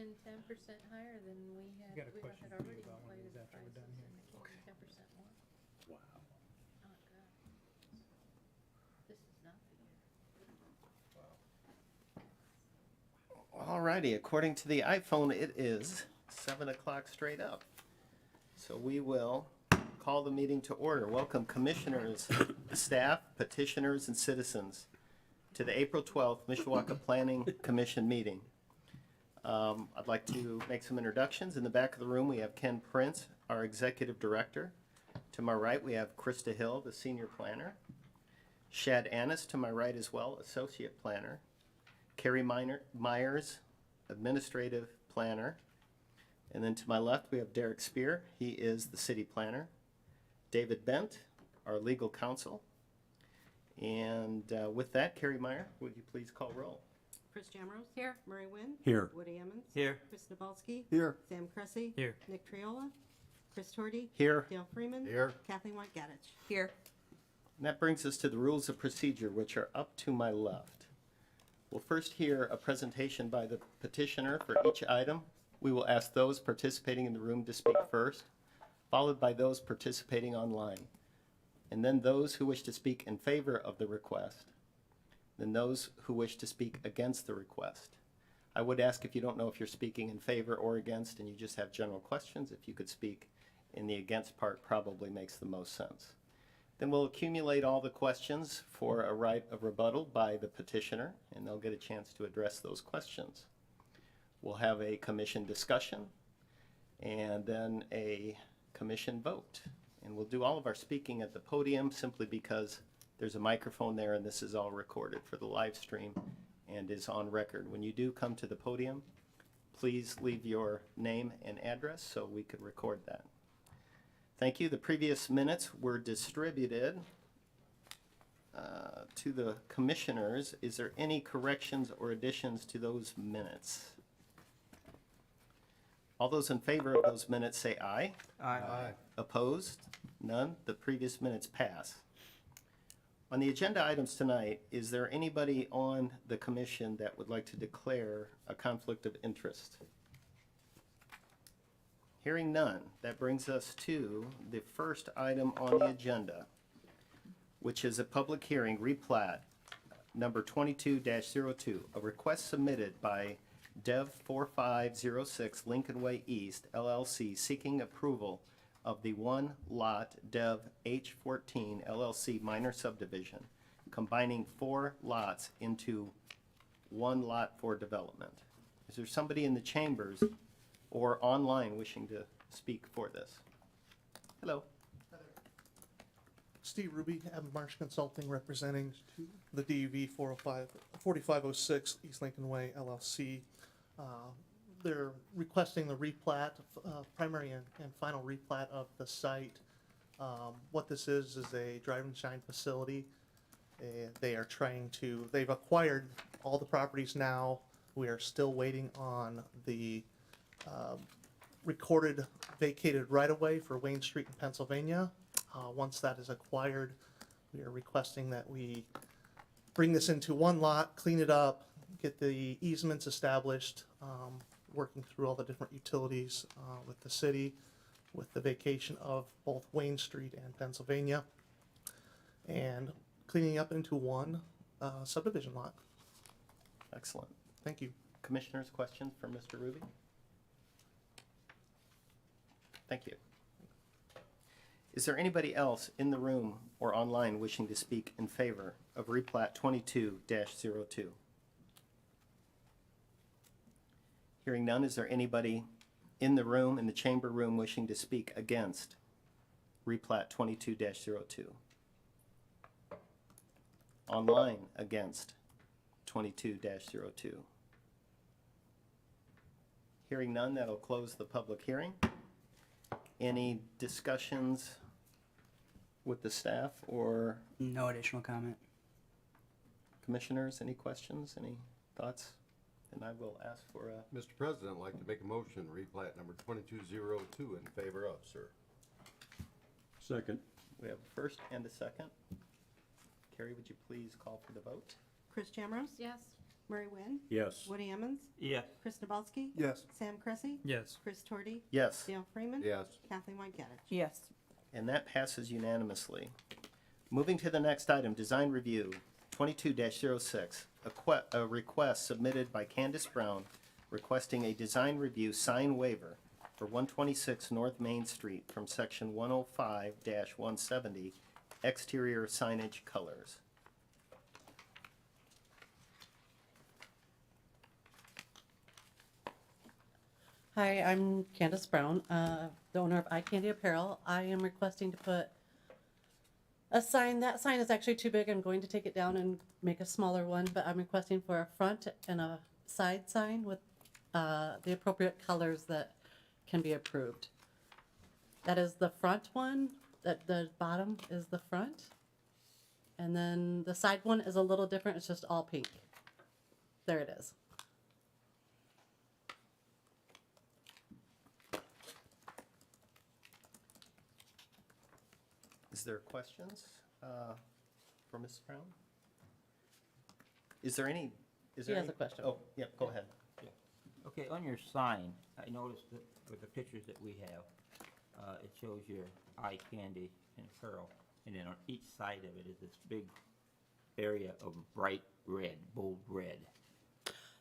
in 10% higher than we had. Got a We question had for you already about one of inflated these the after we're prices, done here. and they came in 10% more. Wow. Not good. This is not the year. Alrighty, according to the iPhone, it is 7 o'clock straight up. So we will call the meeting to order. Welcome commissioners, staff, petitioners, and citizens to the April 12th Mishawaka Planning Commission meeting. I'd like to make some introductions. In the back of the room, we have Ken Prince, our executive director. To my right, we have Krista Hill, the senior planner. Shad Annis, to my right as well, associate planner. Carrie Myers, administrative planner. And then to my left, we have Derek Spear. He is the city planner. David Bent, our legal counsel. And with that, Carrie Meyer, would you please call roll? Chris Jamrose. Here. Murray Wynn. Here. Woody Emmons. Here. Chris Nabalski. Here. Sam Cressy. Here. Nick Triola. Chris Torty. Here. Dale Freeman. Here. Kathleen White Gaddich. Here. And that brings us to the rules of procedure, which are up to my left. We'll first hear a presentation by the petitioner for each item. We will ask those participating in the room to speak first, followed by those participating online, and then those who wish to speak in favor of the request, then those who wish to speak against the request. I would ask, if you don't know if you're speaking in favor or against and you just have general questions, if you could speak in the against part, probably makes the most sense. Then we'll accumulate all the questions for a right of rebuttal by the petitioner, and they'll get a chance to address those questions. We'll have a commission discussion and then a commission vote. And we'll do all of our speaking at the podium simply because there's a microphone there and this is all recorded for the live stream and is on record. When you do come to the podium, please leave your name and address so we could record that. Thank you. The previous minutes were distributed to the commissioners. Is there any corrections or additions to those minutes? All those in favor of those minutes say aye. Aye. Opposed? None. The previous minutes pass. On the agenda items tonight, is there anybody on the commission that would like to declare a conflict of interest? Hearing none, that brings us to the first item on the agenda, which is a public hearing, replat number 22-02, a request submitted by Dev 4506 Lincoln Way East LLC seeking approval of the one lot Dev H14 LLC minor subdivision, combining 4 lots into 1 lot for development. Is there somebody in the chambers or online wishing to speak for this? Hello. Steve Ruby, Abbott Marsh Consulting, representing the DUV 4506 East Lincoln Way LLC. They're requesting the replat, primary and final replat of the site. What this is a drive and shine facility. They are trying to, they've acquired all the properties now. We are still waiting on the recorded vacated right-of-way for Wayne Street in Pennsylvania. Once that is acquired, we are requesting that we bring this into 1 lot, clean it up, get the easements established, working through all the different utilities with the city, with the vacation of both Wayne Street and Pennsylvania, and cleaning up into 1 subdivision lot. Excellent. Thank you. Commissioners, questions for Mr. Ruby? Thank you. Is there anybody else in the room or online wishing to speak in favor of replat 22-02? Hearing none, is there anybody in the room, in the chamber room, wishing to speak against replat 22-02? Online against 22-02? Hearing none, that'll close the public hearing. Any discussions with the staff or No additional comment. commissioners? Any questions? Any thoughts? And I will ask for a... Mr. President, I'd like to make a motion, replat number 2202 in favor of, sir. Second. We have a first and a second. Carrie, would you please call for the vote? Chris Jamrose. Yes. Murray Wynn, Yes. Woody Emmons, Yes. Chris Nabowski, Yes. Sam Cressy, Yes. Chris Torty, Yes. Dale Freeman, Yes. Kathleen Whitegadich. Yes. And that passes unanimously. Moving to the next item, design review, 22-06. A request submitted by Candace Brown requesting a design review sign waiver for 126 North Main Street from section 105-170 exterior signage colors. Hi, I'm Candace Brown, the owner of Eye Candy Apparel. I am requesting to put a sign. That sign is actually too big. I'm going to take it down and make a smaller one, but I'm requesting for a front and a side sign with the appropriate colors that can be approved. That is the front one, that the bottom is the front. And then the side one is a little different. It's just all pink. There it is. Is there questions for Ms. Brown? Is there any? She has a question. Oh, yeah, go ahead. Okay, on your sign, I noticed that with the pictures that we have, it shows your eye candy and pearl, and then on each side of it is this big area of bright red, bold red.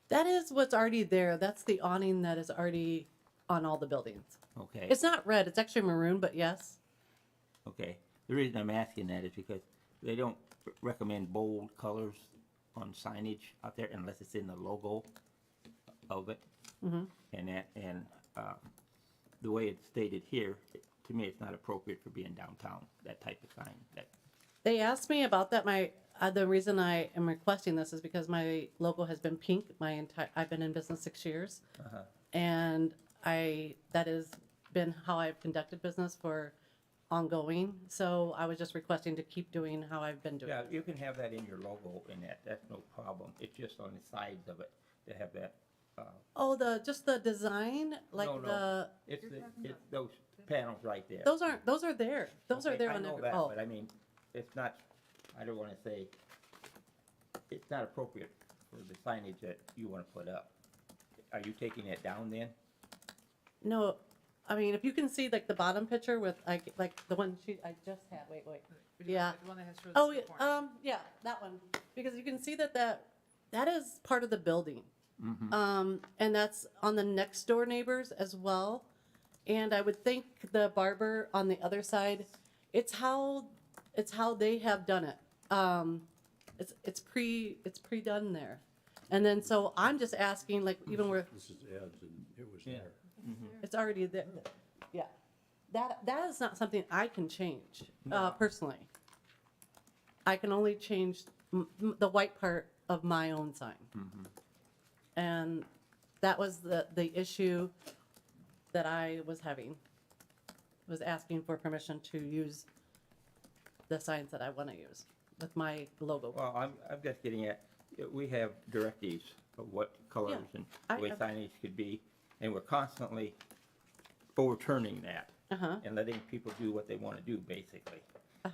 That is what's already there. That's the awning that is already on all the buildings. Okay. It's not red, it's actually maroon, but yes. Okay. The reason I'm asking that is because they don't recommend bold colors on signage out there unless it's in the logo of it. Mm-hmm. And the way it's stated here, to me, it's not appropriate for being downtown, that type of sign. That, They asked me about that. The reason I am requesting this is because my logo has been pink I've been in business 6 years. And that has been how I've conducted business for ongoing. So I was just requesting to keep doing how I've been doing. yeah, you can have that in your logo and that's no problem. It's just on the sides of it to have that. Oh, just the design, like No. It's those panels right there. those are there. Those are Okay, there I on know every, that, oh. but I mean, it's not, I don't wanna say, it's not appropriate for the signage that you wanna put up. Are you taking it down then? No, I mean, if you can see like the bottom picture with like the one I just had, wait. Yeah. The one that has shows Oh, the corner. yeah, that one. Because you can see that is part of the building. And that's on the next door neighbors as well. And I would think the barber on the other side, it's how they have done it. It's pre-done there. And then so I'm just asking, like, even where This is Ed's and it was Yeah. there. it's already there. Yeah. That is not something I can change, personally. I can only change the white part of my own sign. And that was the issue that I was having, was asking for permission to use the signs that I want to use with my logo. Well, I'm just getting at, we have directives of what colors and the way signage could be, and we're constantly overturning that and letting people do what they want to do, basically.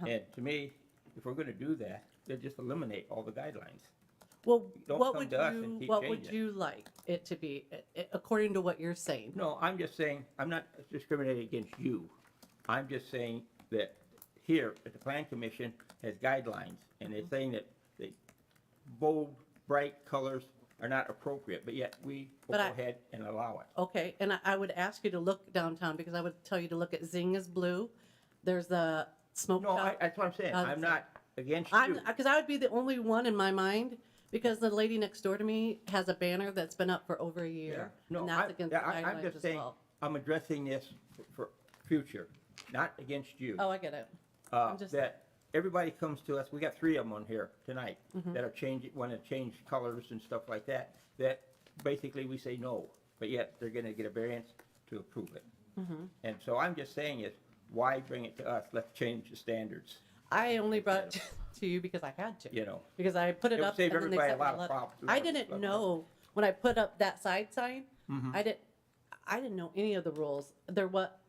And to me, if we're going to do that, then just eliminate all the guidelines. Well, Don't what come would to us and keep what changing would it. you like it to be, according to what you're saying? No, I'm just saying, I'm not discriminating against you. I'm just saying that here, at the Plan Commission, has guidelines, and they're saying that the bold, bright colors are not appropriate, but yet we will But go I- ahead and allow it. Okay, and I would ask you to look downtown, because I would tell you to look at Zing is blue. There's the smoke No, shop. that's what I'm saying. Other I'm side. not against I'm, you. because I would be the only one in my mind, because the lady next door to me has a banner that's been up for over a year. No, And that's against the I'm guidelines just as saying, well. I'm addressing this for future, not against you. Oh, I get it. I'm just- That everybody comes to us, we got 3 of them on here tonight Mm-hmm. that are want to change colors and stuff like that, that basically we say no, but yet they're gonna get a variance to approve it. Mm-hmm. And so I'm just saying is, why bring it to us? Let's change the standards, I only brought it to you because I had to. you know? Because I put it It would up save and then they everybody a sent me lot a of letter. problems. I didn't know, when I put up that side sign, I didn't know any of the rules.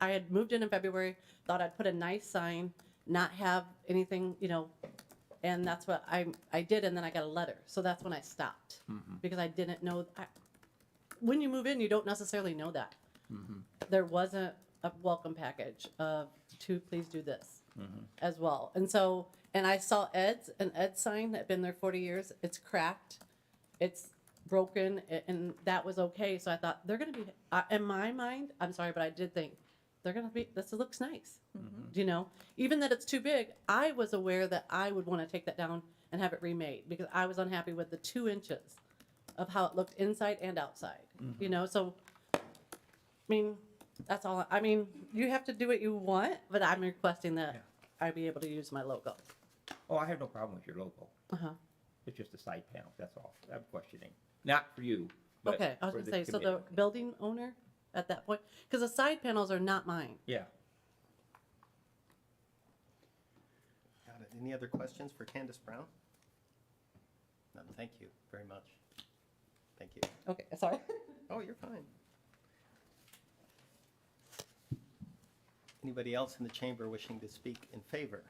I had moved in February, thought I'd put a nice sign, not have anything, And that's what I did, and then I got a letter. So that's when I stopped. Because I didn't know, when you move in, you don't necessarily know that. There wasn't a welcome package of please do this as well. And so, and I saw an Ed's sign that had been there 40 years. It's cracked. It's broken, and that was okay. So I thought they're going to be, in my mind, I'm sorry, but I did think they're going to be, this looks nice. You know, even that it's too big, I was aware that I would want to take that down and have it remade because I was unhappy with the 2 inches of how it looked inside and outside. You know, so, I mean, that's all. I mean, you have to do what you want, but I'm requesting that I be able to use my logo. Oh, I have no problem with your logo. Uh-huh. It's just the side panel, that's all. I'm questioning. Not for you, but Okay, I was for gonna the say, so the committee. building owner at that point, because the side panels are not mine. Yeah. Got it. Any other questions for Candace Brown? None, thank you very much. Thank you. Okay, sorry. Oh, you're fine. Anybody else in the chamber wishing to speak in favor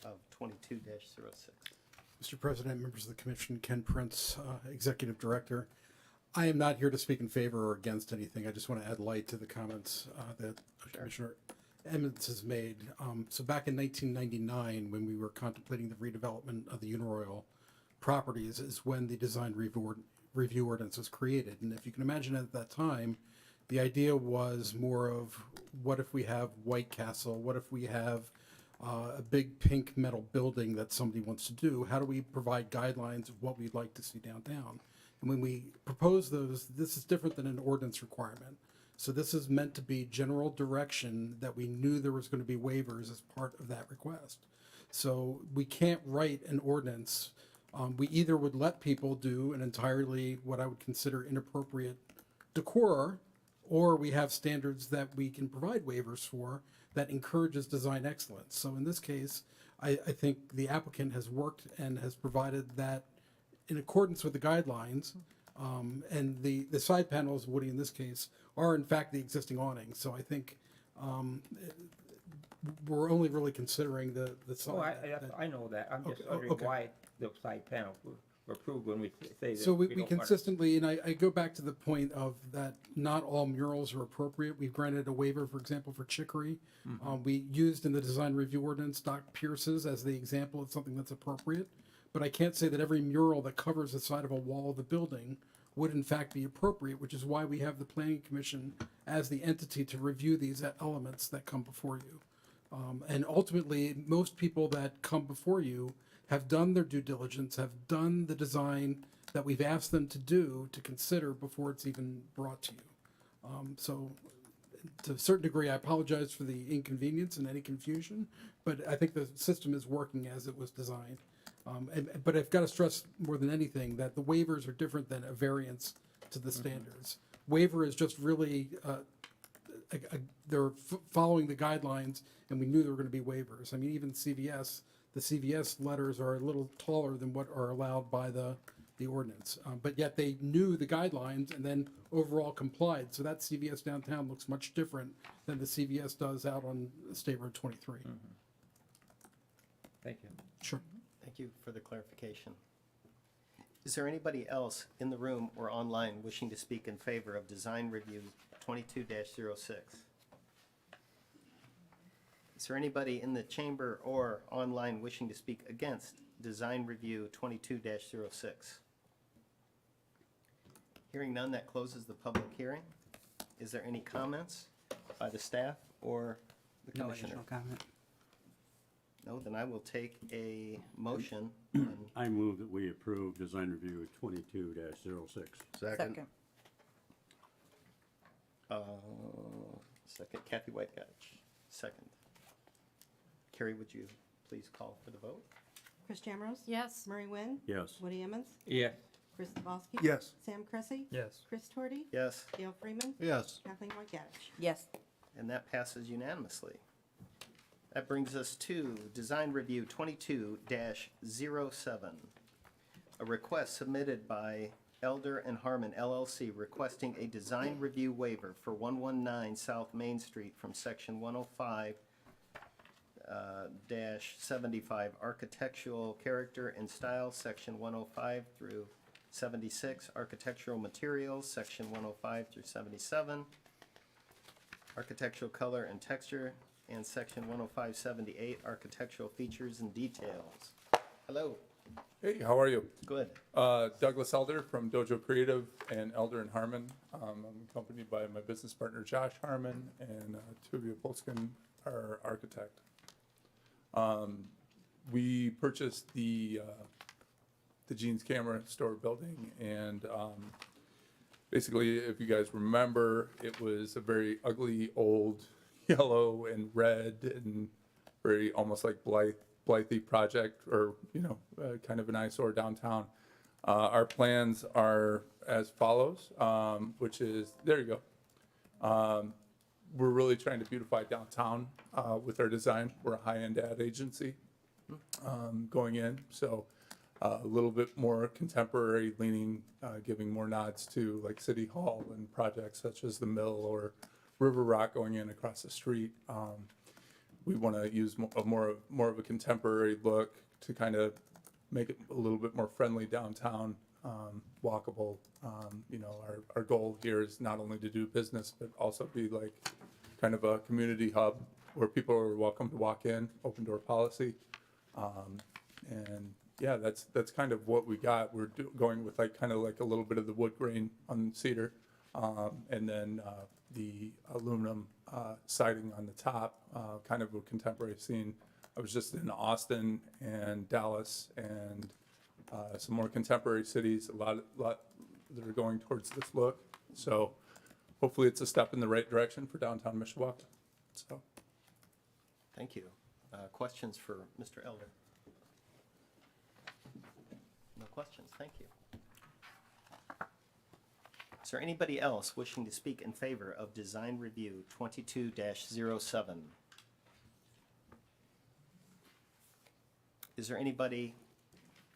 of 22-06? Mr. President, members of the commission, Ken Prince, Executive Director. I am not here to speak in favor or against anything. I just want to add light to the comments that Commissioner Emmons has made. So back in 1999, when we were contemplating the redevelopment of the Uniroyal properties, is when the design review ordinance was created. And if you can imagine at that time, the idea was more of what if we have White Castle? What if we have a big pink metal building that somebody wants to do? How do we provide guidelines of what we'd like to see downtown? And when we propose those, this is different than an ordinance requirement. So this is meant to be general direction that we knew there was going to be waivers as part of that request. So we can't write an ordinance. We either would let people do an entirely what I would consider inappropriate decor, or we have standards that we can provide waivers for that encourages design excellence. So in this case, I think the applicant has worked and has provided that in accordance with the guidelines. And the side panels, Woody, in this case, are in fact the existing awning. So I think we're only really considering the Oh, side. I know that. I'm just Okay, wondering okay. why the side panels were approved when we say that. So we don't want- consistently, and I go back to the point of that not all murals are appropriate. We've granted a waiver, for example, for chicory. We used in the design review ordinance Doc Pierce's as the example of something that's appropriate. But I can't say that every mural that covers the side of a wall of the building would in fact be appropriate, which is why we have the planning commission as the entity to review these elements that come before you. And ultimately, most people that come before you have done their due diligence, have done the design that we've asked them to do, to consider before it's even brought to you. So to a certain degree, I apologize for the inconvenience and any confusion, but I think the system is working as it was designed. But I've got to stress more than anything that the waivers are different than a variance to the standards. Waiver is just really, they're following the guidelines, and we knew there were going to be waivers. I mean, even CVS, the CVS letters are a little taller than what are allowed by the ordinance. But yet they knew the guidelines and then overall complied. So that CVS downtown looks much different than the CVS does out on State Road 23. Thank you. Sure. Thank you for the clarification. Is there anybody else in the room or online wishing to speak in favor of design review 22-06? Is there anybody in the chamber or online wishing to speak against design review 22-06? Hearing none, that closes the public hearing. Is there any comments by the staff or the No commissioner? additional comment. No, then I will take a motion. I move that we approve design review 22-06. Second. Second, Kathy Whitegotch, second. Carrie, would you please call for the vote? Chris Jamrose? Yes. Murray Wynn? Yes. Woody Emmons? Yeah. Chris Kowalski? Yes. Sam Cressy? Yes. Chris Torty? Yes, Dale Freeman? Yes. Kathleen Whitegotch? Yes. and that passes unanimously. That brings us to design review 22-07. A request submitted by Elder and Harmon LLC requesting a design review waiver for 119 South Main Street from section 105 dash 75 architectural character and style, section 105 through 76, architectural materials, section 105 through 77, architectural color and texture, and section 105-78, architectural features and details. Hello. Hey, how are you? Good. Douglas Elder from Dojo Creative and Elder and Harmon. I'm accompanied by my business partner Josh Harmon and Tuvia Polskin, our architect. We purchased the Jeans Camera Store building, and basically, if you guys remember, it was a very ugly old yellow and red and very almost like Blythe project, or kind of an eyesore downtown. Our plans are as follows, which is, there you go. We're really trying to beautify downtown with our design. We're a high-end ad agency going in, so a little bit more contemporary leaning, giving more nods to like City Hall and projects such as the Mill or River Rock going in across the street. We want to use more of a contemporary look to kind of make it a little bit more friendly downtown, walkable. Our goal here is not only to do business, but also be like kind of a community hub where people are welcome to walk in, open door policy. And yeah, that's kind of what we got. We're going with like kind of like a little bit of the wood grain on cedar, and then the aluminum siding on the top, kind of a contemporary scene. I was just in Austin and Dallas and some more contemporary cities, a lot that are going towards this look. So hopefully it's a step in the right direction for downtown Mishawaka. So, Thank you. Questions for Mr. Elder? No questions, thank you. Is there anybody else wishing to speak in favor of Design Review 22-07? Is there anybody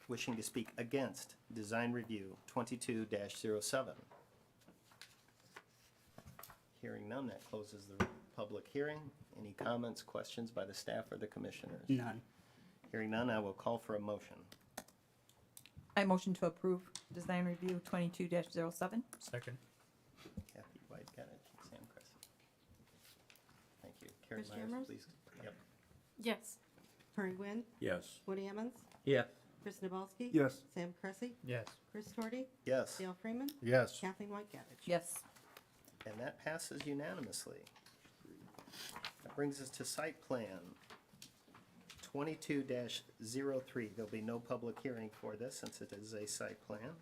wishing to speak against Design Review 22-07? Hearing none, that closes the public hearing. Any comments, questions by the staff or the commissioners? None. Hearing none, I will call for a motion. I motion to approve Design Review 22-07. Second. Kathy White, got it. Sam Cressy. Thank you. Carrie Chris Myers, Jamrose? please. Yep. Yes. Murray Nguyen, Yes. Woody Emmons, Yes. Chris Nabowski. Yes. Sam Cressy, Yes. Chris Torty, Yes, Dale Freeman, Yes. Kathleen White-Gaddich. Yes. and that passes unanimously. That brings us to site plan 22-03. There'll be no public hearing for this since it is a site plan.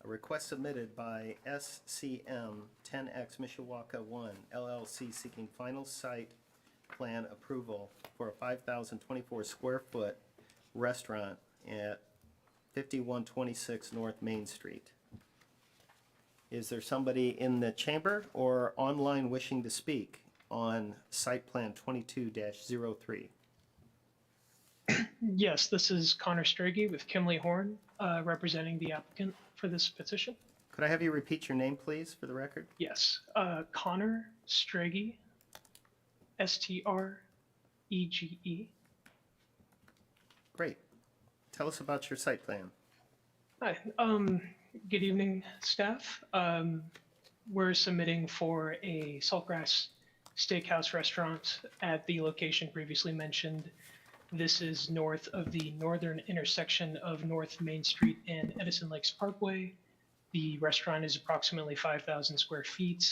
A request submitted by SCM 10X Mishawaka 1 LLC seeking final site plan approval for a 5,024 square foot restaurant at 5126 North Main Street. Is there somebody in the chamber or online wishing to speak on site plan 22-03? Yes, this is Connor Strage with Kimley Horn, representing the applicant for this petition. Could I have you repeat your name, please, for the record? Yes, Connor Strage, Strege. Great. Tell us about your site plan. Hi, good evening, staff. We're submitting for a Saltgrass Steakhouse restaurant at the location previously mentioned. This is north of the northern intersection of North Main Street and Edison Lakes Parkway. The restaurant is approximately 5,000 square feet.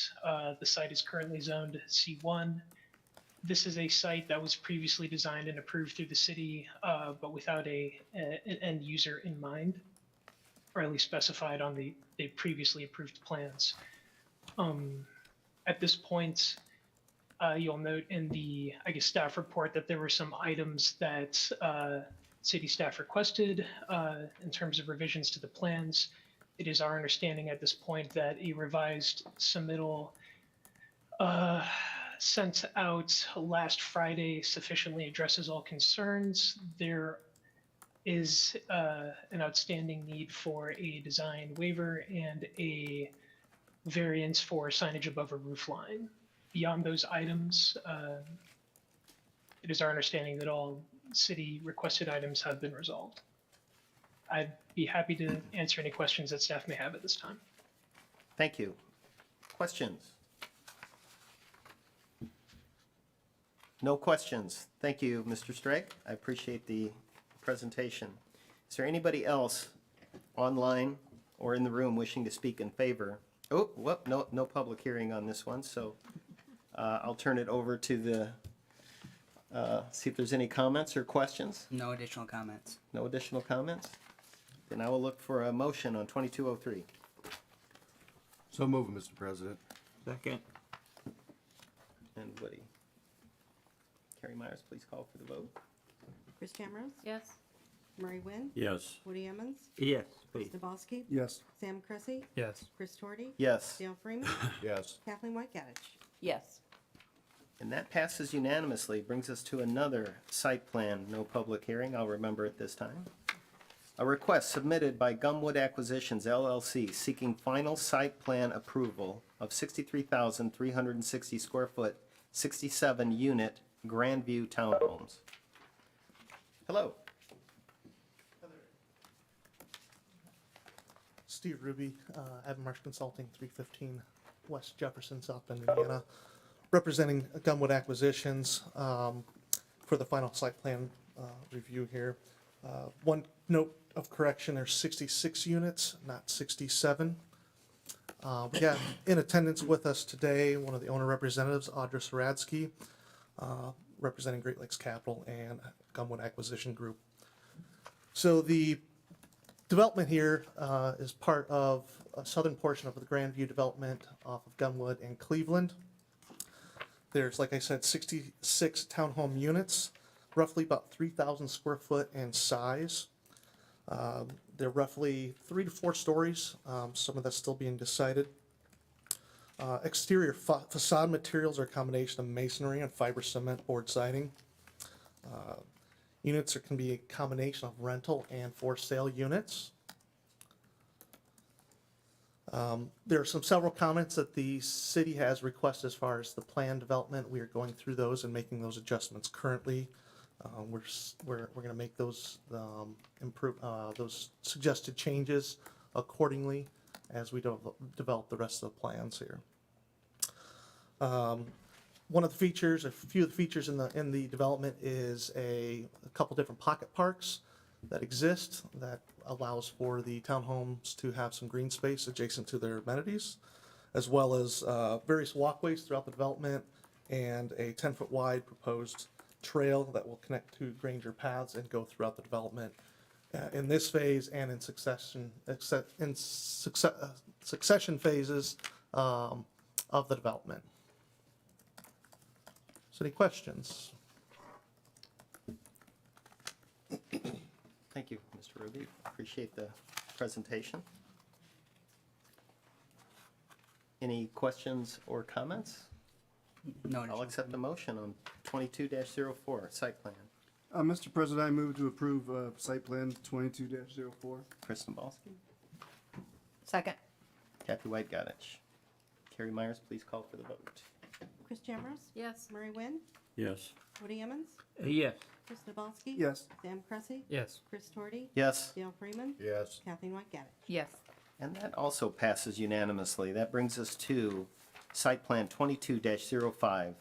The site is currently zoned C1. This is a site that was previously designed and approved through the city, but without an end user in mind, or at least specified on the previously approved plans. At this point, you'll note in the, staff report that there were some items that city staff requested in terms of revisions to the plans. It is our understanding at this point that a revised submittal sent out last Friday sufficiently addresses all concerns. There is an outstanding need for a design waiver and a variance for signage above a roof line. Beyond those items, it is our understanding that all city requested items have been resolved. I'd be happy to answer any questions that staff may have at this time. Thank you. Questions? No questions. Thank you, Mr. Strake. I appreciate the presentation. Is there anybody else online or in the room wishing to speak in favor? Oh, whoop, no public hearing on this one, so I'll turn it over to the, see if there's any comments or questions. No additional comments. No additional comments? Then I will look for a motion on 2203. So move, Mr. President. Second. And Woody. Carrie Myers, please call for the vote. Chris Camrose, Yes. Murray Wynn, Yes. Woody Emmons, Yes, Chris please. Nabowski, Yes. Sam Cressy, Yes. Chris Torty, Yes. Dale Freeman, Yes. Kathleen Whitegadich. Yes. And that passes unanimously, brings us to another site plan, no public hearing, I'll remember it this time. A request submitted by Gumwood Acquisitions LLC seeking final site plan approval of 63,360 square foot, 67 unit Grandview townhomes. Hello. Steve Ruby, Avon Consulting, 315 West Jefferson, South Bend, Indiana, representing Gumwood Acquisitions for the final site plan review here. One note of correction, there's 66 units, not 67. We got in attendance with us today, one of the owner representatives, Audra Saradsky, representing Great Lakes Capital and Gumwood Acquisition Group. So the development here is part of a southern portion of the Grandview development off of Gumwood and Cleveland. There's, like I said, 66 townhome units, roughly about 3,000 square foot in size. They're roughly 3 to 4 stories. Some of that's still being decided. Exterior facade materials are a combination of masonry and fiber cement board siding. Units can be a combination of rental and for sale units. There are several comments that the city has requested as far as the plan development. We are going through those and making those adjustments currently. We're going to make those improve those suggested changes accordingly as we develop the rest of the plans here. One of the features, a few of the features in the development is a couple different pocket parks that exist that allows for the townhomes to have some green space adjacent to their amenities, as well as various walkways throughout the development and a 10-foot wide proposed trail that will connect to Granger paths and go throughout the development in this phase and in succession phases of the development. So any questions? Thank you, Mr. Ruby. Appreciate the presentation. Any questions or comments? No I'll additional. accept the motion on 22-04, site plan. Mr. President, I move to approve site plan 22-04. Chris Nabowski, Second. Kathy Whitegadich. Carrie Myers, please call for the vote. Chris Camrose, Yes. Murray Wynn, Yes. Woody Emmons, Yes, Chris Nabowski. Yes. Sam Cressy, Yes. Chris Torty, Yes. Dale Freeman, Yes. Kathleen Whitegadich. Yes. And that also passes unanimously. That brings us to site plan 22-05,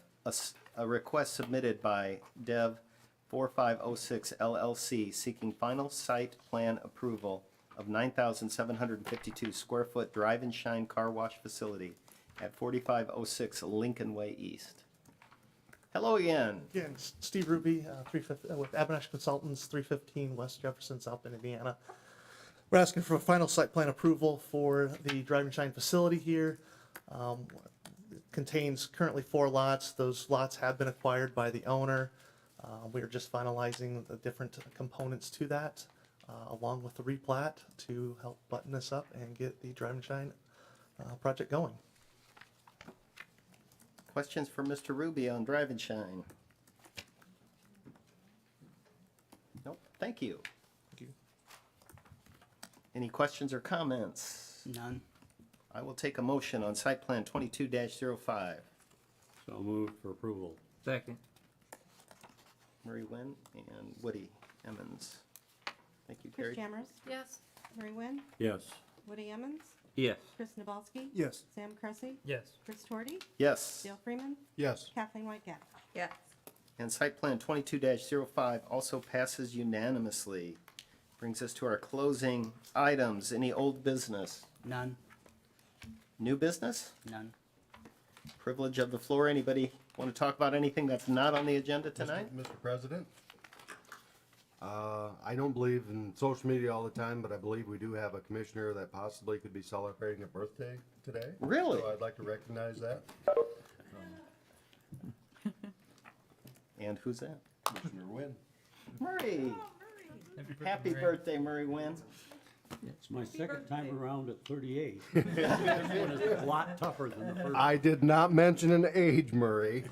a request submitted by Dev 4506 LLC seeking final site plan approval of 9,752 square foot drive and shine car wash facility at 4506 Lincoln Way East. Hello again. Again, Steve Ruby, with Abinash Consultants, 315 West Jefferson, South Bend, Indiana. We're asking for a final site plan approval for the Drive and Shine facility here. It contains currently 4 lots. Those lots have been acquired by the owner. We are just finalizing the different components to that, along with the replat to help button this up and get the Drive and Shine project going. Questions for Mr. Ruby on Drive and Shine? Nope, thank you. Thank you. Any questions or comments? None. I will take a motion on site plan 22-05. So moved for approval. second. Murray Nguyen, and Woody Emmons. Thank you, Chris Carrie. Jamrus, Yes. Murray Nguyen, Yes. Woody Emmons, Yes. Chris Nabowski. Yes. Sam Cressy, Yes. Chris Torty, Yes. Dale Freeman, Yes. Kathleen Whitegat. Yes. And site plan 22-05 also passes unanimously. Brings us to our closing items. Any old business? None. New business? None. Privilege of the floor. Anybody want to talk about anything that's not on the agenda tonight? Mr. President, I don't believe in social media all the time, but I believe we do have a commissioner that possibly could be celebrating a birthday today. Really? So I'd like to recognize that. And who's that? Commissioner Wynn. Murray. Happy birthday, Murray Nguyen. It's my second time around at 38. This one is a lot tougher than the first. I did not mention an age, Murray.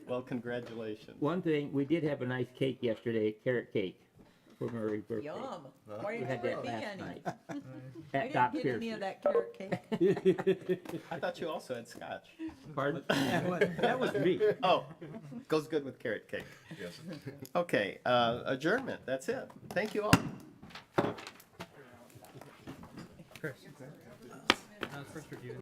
Well, congratulations. One thing, we did have a nice cake yesterday, carrot cake for Murray's birthday. Yum. Why We didn't had you that give me last any? night. I At didn't Doc get any of Pierce's. that carrot cake. I thought you also had scotch. Pardon? That was me. Oh, goes good with carrot cake. Yes. Okay, adjournment. That's it. Thank you all. Chris. First review.